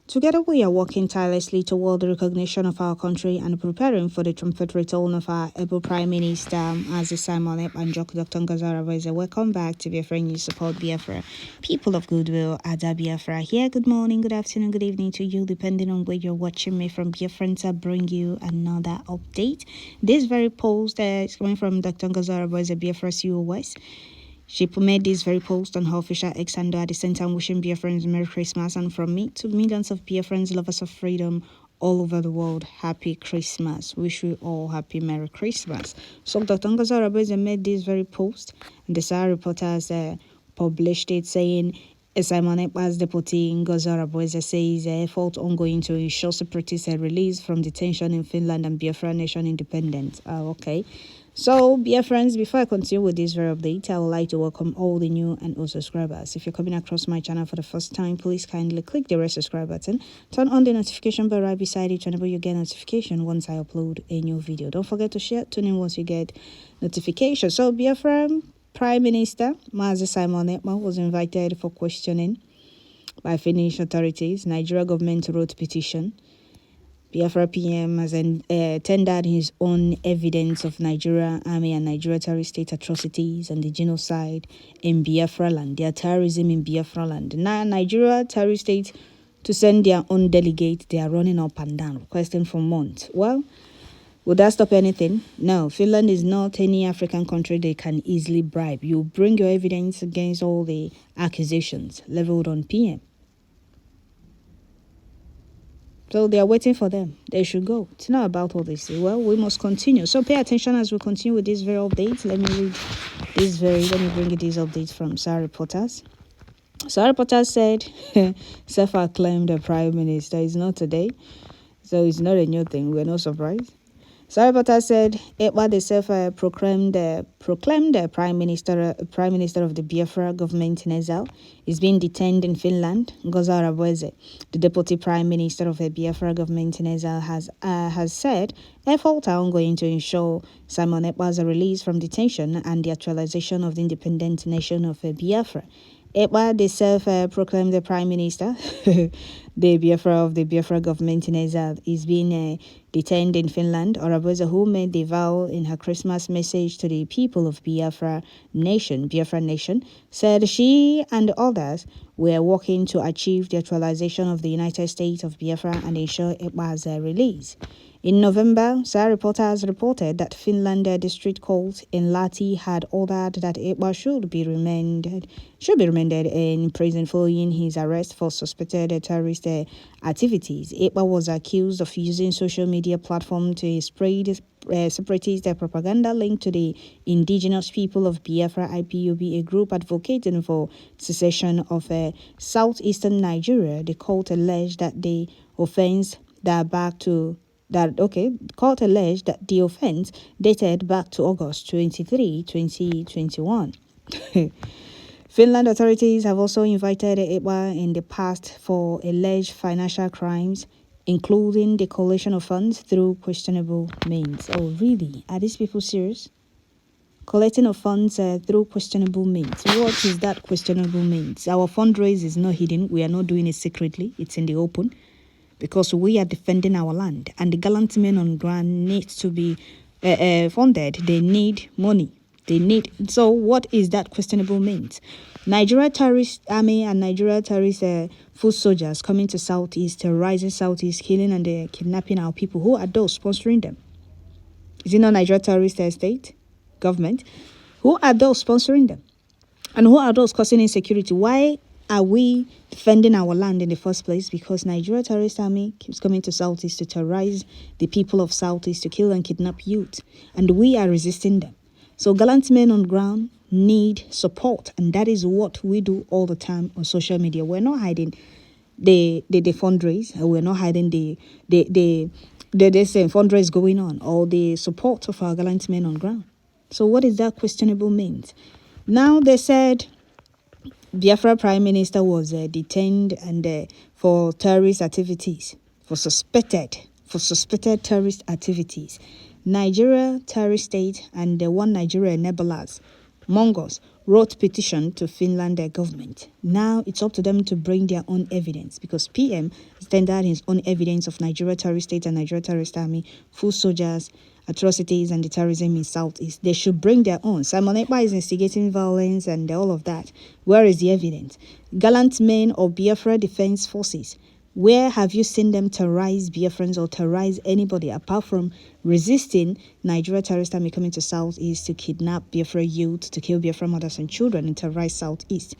Together we are working tirelessly toward the recognition of our country and preparing for the triumphant return of our able Prime Minister, Aziz Simon Ekpa and Dr. Ngazara. Welcome back to Biafran. You support Biafra. People of goodwill, Ada Biafra here. Good morning, good afternoon, good evening to you, depending on where you're watching me from. Biafrans to bring you another update. This very post is coming from Dr. Ngazara, Biafra COS. She made this very post on her official X handle at the same time wishing Biafrans Merry Christmas, and from me to millions of Biafrans, lovers of freedom all over the world, Happy Christmas. Wish you all happy Merry Christmas. So Dr. Ngozi Arabeze made this very post, and the Sahara reporters published it saying, Simon Ekpa's deputy Ngozi Arabeze says effort ongoing to ensure separatists are released from detention in Finland and Biafra nation independence. Okay. So, dear friends, before I continue with this very update, I would like to welcome all the new and old subscribers. If you're coming across my channel for the first time, please kindly click the red subscribe button. Turn on the notification bell right beside it whenever you get notification once I upload a new video. Don't forget to share, tune in once you get notification. So, Biafran Prime Minister Mazi Simon Ekpa was invited for questioning by Finnish authorities. Nigeria government wrote petition. Biafra PM has tendered his own evidence of Nigeria army and Nigeria terrorist state atrocities and the genocide in Biafra land, their terrorism in Biafra land. Now, Nigeria terrorist state to send their own delegate, they are running up and down, requesting for months. Well, would that stop anything? No, Finland is not any African country they can easily bribe. You bring your evidence against all the accusations leveled on PM. So they are waiting for them. They should go. It's not about all this. Well, we must continue. So pay attention as we continue with this very update. Let me bring you these updates from Sahara Reporters. Sahara Reporters said, self-acclaimed Prime Minister is not today. So it's not a new thing. We're not surprised. Sahara Reporters said, Ekpa the self-proclaimed Prime Minister of the Biafra government in exile is being detained in Finland. Ngozi Arabeze, the Deputy Prime Minister of the Biafra government in exile, has said efforts are ongoing to ensure Simon Ekpa's release from detention and the actualization of the independent nation of Biafra. Ekpa, the self-proclaimed Prime Minister, the Biafra government in exile, is being detained in Finland. Arabeze, who made the vow in her Christmas message to the people of Biafra nation, said she and others were working to achieve the actualization of the United States of Biafra and ensure Ekpa's release. In November, Sahara Reporters reported that Finland district court in Lahti had ordered that Ekpa should be remanded in prison following his arrest for suspected terrorist activities. Ekpa was accused of using social media platform to spread separatist propaganda linked to the indigenous people of Biafra IPOB, a group advocating for secession of southeastern Nigeria. The court alleged that the offense court alleged that the offense dated back to August 23, 2021. Finland authorities have also invited Ekpa in the past for alleged financial crimes, including the collation of funds through questionable means. Oh, really? Are these people serious? Collecting of funds through questionable means. What is that questionable means? Our fundraise is not hidden. We are not doing it secretly. It's in the open. Because we are defending our land, and the gallant men on ground need to be funded. They need money. So what is that questionable means? Nigeria terrorist army and Nigeria terrorist foot soldiers coming to southeast, terrorizing southeast, killing and kidnapping our people. Who are those sponsoring them? Is it not Nigeria terrorist state government? Who are those sponsoring them? And who are those causing insecurity? Why are we defending our land in the first place? Because Nigeria terrorist army keeps coming to southeast to terrorize the people of southeast, to kill and kidnap youth, and we are resisting them. So gallant men on ground need support, and that is what we do all the time on social media. We're not hiding the fundraise, we're not hiding the fundraise going on, or the support of our gallant men on ground. So what is that questionable means? Now they said Biafra Prime Minister was detained and for terrorist activities, for suspected terrorist activities. Nigeria terrorist state and one Nigeria enablers, Mongols, wrote petition to Finland government. Now it's up to them to bring their own evidence, because PM tendered his own evidence of Nigeria terrorist state and Nigeria terrorist army, full soldiers, atrocities and the terrorism in Southeast. They should bring their own. Simon Ekpa is instigating violence and all of that. Where is the evidence? Gallant men of Biafra Defense Forces. Where have you seen them terrorize Biafrans or terrorize anybody apart from resisting Nigeria terrorist army coming to Southeast to kidnap Biafra youth, to kill Biafra mothers and children and terrorize Southeast?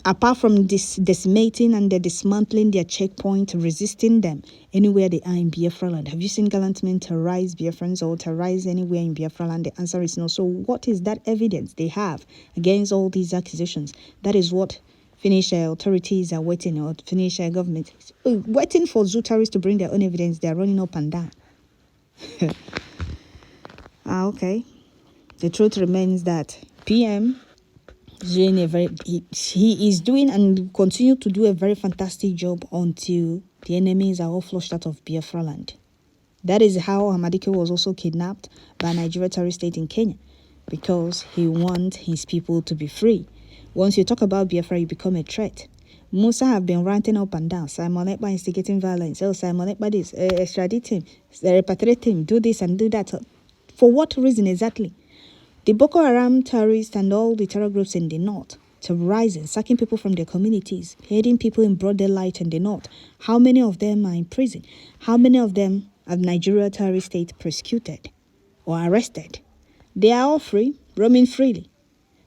Apart from decimating and dismantling their checkpoint, resisting them anywhere they are in Biafra land. Have you seen gallant men terrorize Biafrans or terrorize anywhere in Biafra land? The answer is no. So what is that evidence they have against all these accusations? That is what Finnish authorities are waiting, or Finnish government waiting for zoo terrorists to bring their own evidence. They are running up and down. Okay. The truth remains that PM is doing he is doing and continue to do a very fantastic job until the enemies are all flushed out of Biafra land. That is how Hamadike was also kidnapped by Nigeria terrorist state in Kenya, because he wants his people to be free. Once you talk about Biafra, you become a threat. Musa have been ranting up and down. Simon Ekpa instigating violence. Oh, Simon Ekpa this, extradite him, repatriate him, do this and do that. For what reason exactly? The Boko Haram terrorists and all the terror groups in the north, terrorizing, sacking people from their communities, heading people in broad daylight in the north. How many of them are in prison? How many of them have Nigeria terrorist state persecuted or arrested? They are all free, roaming freely.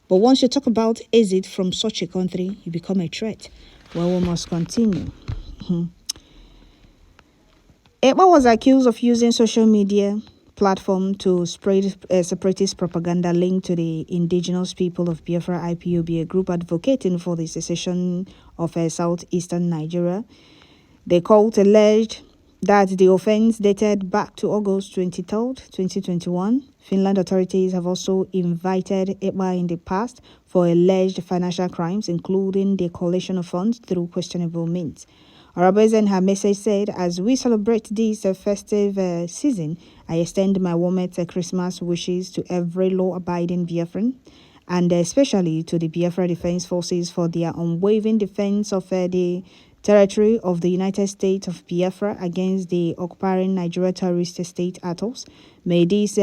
But once you talk about exit from such a country, you become a threat. Well, we must continue. Ekpa was accused of using social media platform to spread separatist propaganda linked to the indigenous people of Biafra IPOB, a group advocating for the secession of southeastern Nigeria. The cult alleged that the offense dated back to August 23rd, 2021. Finland authorities have also invited Ekpa in the past for alleged financial crimes, including the collection of funds through questionable means. Arabes in her message said, as we celebrate this festive season, I extend my warmest Christmas wishes to every law-abiding Biafran, and especially to the Biafra Defense Forces for their unwavering defense of the territory of the United States of Biafra against the occupying Nigeria terrorist state atolls. May this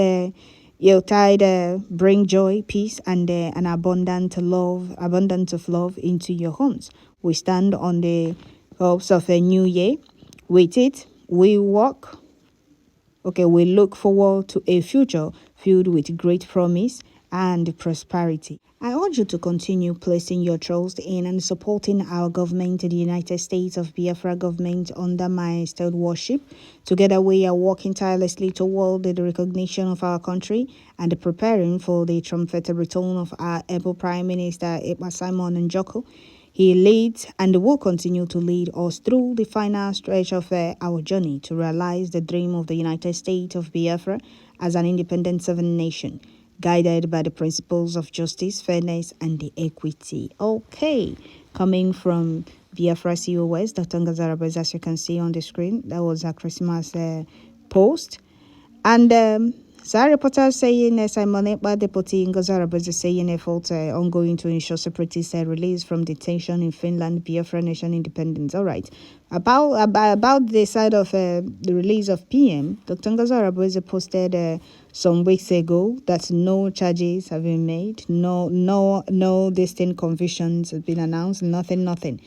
Yuletide bring joy, peace, and an abundance of love into your homes. We stand on the hopes of a new year. With it, we look forward to a future filled with great promise and prosperity. I urge you to continue placing your trust in and supporting our government, the United States of Biafra government, under my stewardship. Together we are working tirelessly toward the recognition of our country and preparing for the triumphant return of our able Prime Minister, Ekpa Simon Njoko. He leads and will continue to lead us through the final stretch of our journey to realize the dream of the United States of Biafra as an independent sovereign nation, guided by the principles of justice, fairness, and the equity. Okay, coming from Biafra COS, Dr. Ngazarabez, as you can see on the screen, that was a Christmas post. And Sahara reporter saying Simon Ekpa Deputy Ngazarabez is saying efforts ongoing to ensure separatists release from detention in Finland, Biafra nation independence. All right. About the side of the release of PM, Dr. Ngazarabez posted some weeks ago that no charges have been made, no distinct convictions have been announced, nothing.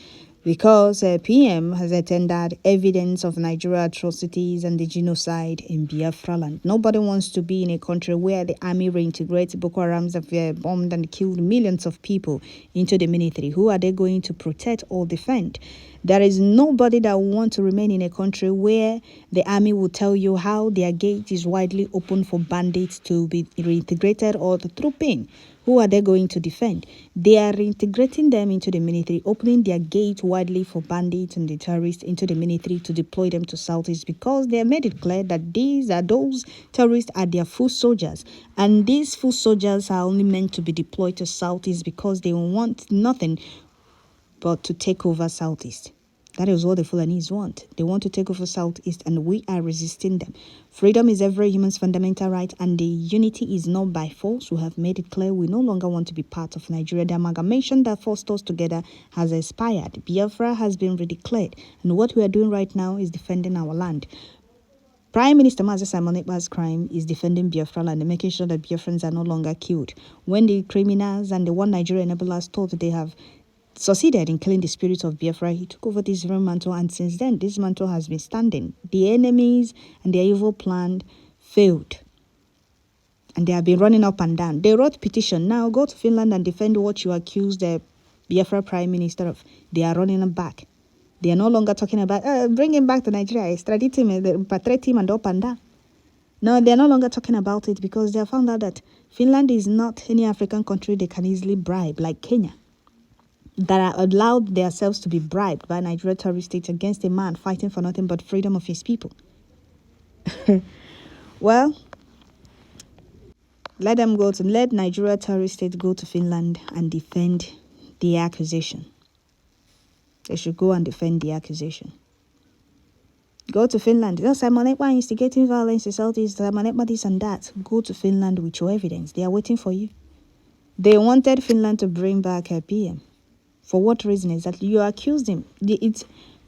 Because PM has attended evidence of Nigeria atrocities and the genocide in Biafra land. Nobody wants to be in a country where the army reintegrates. Boko Harams have bombed and killed millions of people into the military. Who are they going to protect or defend? There is nobody that wants to remain in a country where the army will tell you how their gate is widely open for bandits to be reintegrated or to troop in. Who are they going to defend? They are reintegrating them into the military, opening their gate widely for bandits and the terrorists into the military to deploy them to Southeast, because they have made it clear that those terrorists are their foot soldiers. And these foot soldiers are only meant to be deployed to Southeast because they want nothing but to take over Southeast. That is what the Fulanese want. They want to take over Southeast, and we are resisting them. Freedom is every human's fundamental right, and the unity is not by force. We have made it clear we no longer want to be part of Nigeria. The amalgamation that forced us together has expired. Biafra has been redeclared, and what we are doing right now is defending our land. Prime Minister Mazi Simon Ekpa's crime is defending Biafra and making sure that Biafrans are no longer killed. When the criminals and the one Nigeria enablers thought they have succeeded in killing the spirit of Biafra, he took over this very mantle, and since then, this mantle has been standing. The enemies and their evil plan failed, and they have been running up and down. They wrote petition. Now go to Finland and defend what you accused the Biafra Prime Minister of. They are running back. They are no longer talking about bring him back to Nigeria, extradite him, repatriate him, and up and down. No, they are no longer talking about it because they have found out that Finland is not any African country they can easily bribe, like Kenya, that are allowed themselves to be bribed by Nigeria terrorist state against a man fighting for nothing but freedom of his people. Well, let Nigeria terrorist state go to Finland and defend the accusation. They should go and defend the accusation. Go to Finland. Simon Ekpa instigating violence in Southeast, Simon Ekpa this and that. Go to Finland with your evidence. They are waiting for you. They wanted Finland to bring back a PM. For what reason is that you accused him?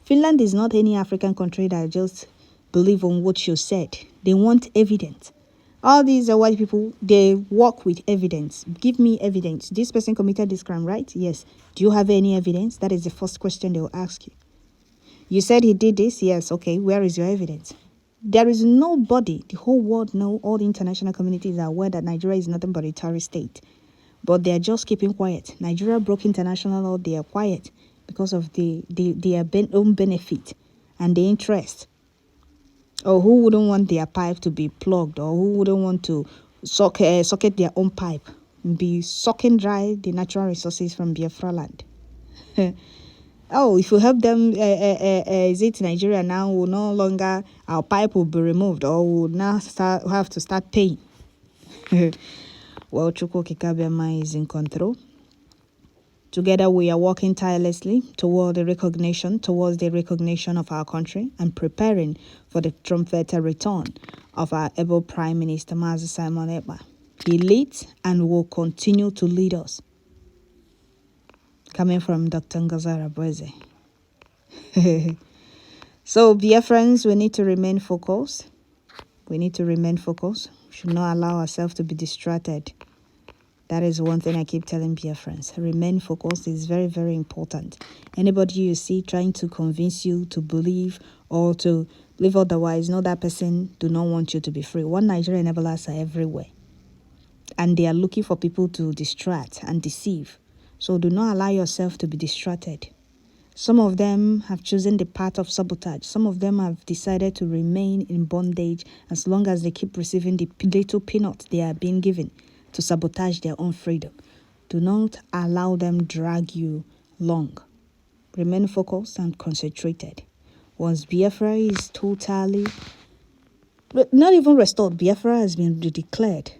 Finland is not any African country that just believe on what you said. They want evidence. All these are white people, they work with evidence. Give me evidence. This person committed this crime, right? Yes. Do you have any evidence? That is the first question they will ask you. You said he did this? Yes. Okay. Where is your evidence? There is nobody, the whole world know, all the international communities are aware that Nigeria is nothing but a terrorist state. But they are just keeping quiet. Nigeria broke international law. They are quiet because of their own benefit and the interest. Or who wouldn't want their pipe to be plugged, or who wouldn't want to socket their own pipe, be sucking dry the natural resources from Biafra land? Oh, if you help them, is it Nigeria now will no longer, our pipe will be removed, or will now have to start paying? Well, Chukwu Kikabema is in control. Together, we are working tirelessly towards the recognition of our country and preparing for the triumphant return of our able Prime Minister Mazi Simon Ekpa. He leads and will continue to lead us. Coming from Dr. Ngazara Boise. So, Biafrans, we need to remain focused. We should not allow ourselves to be distracted. That is one thing I keep telling Biafrans. Remain focused is very, very important. Anybody you see trying to convince you to believe or to live otherwise, know that person do not want you to be free. One Nigerian enablers are everywhere. And they are looking for people to distract and deceive. So do not allow yourself to be distracted. Some of them have chosen the path of sabotage. Some of them have decided to remain in bondage as long as they keep receiving the little peanuts they are being given to sabotage their own freedom. Do not allow them drag you long. Remain focused and concentrated. Once Biafra is totally, not even restored, Biafra has been declared,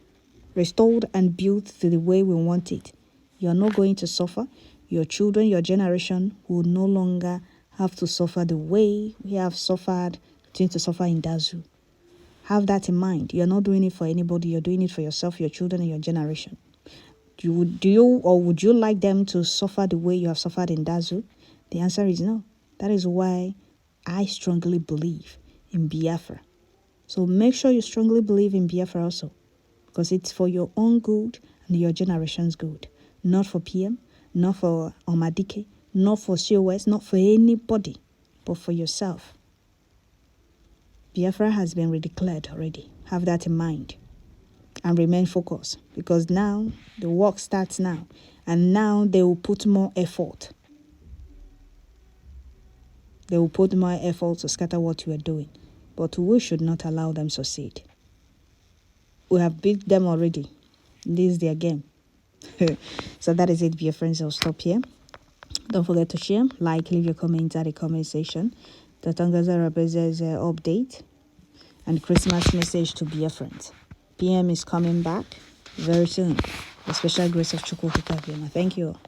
restored and built to the way we want it. You are not going to suffer. Your children, your generation will no longer have to suffer the way we have suffered, continue to suffer in Dazu. Have that in mind. You're not doing it for anybody. You're doing it for yourself, your children, and your generation. Would you like them to suffer the way you have suffered in Dazu? The answer is no. That is why I strongly believe in Biafra. So make sure you strongly believe in Biafra also, because it's for your own good and your generation's good. Not for PM, not for Omadike, not for COS, not for anybody, but for yourself. Biafra has been redeclared already. Have that in mind. And remain focused. Because now, the work starts now. And now they will put more effort. They will put more effort to scatter what you are doing. But we should not allow them to succeed. We have beat them already. This is their game. So that is it, dear friends. I'll stop here. Don't forget to share, like, leave your comments at the comment section. The Tangaza Rabeza update and Christmas message to Biafrans. PM is coming back very soon. The special grace of Chukwu Kikabiyama. Thank you all.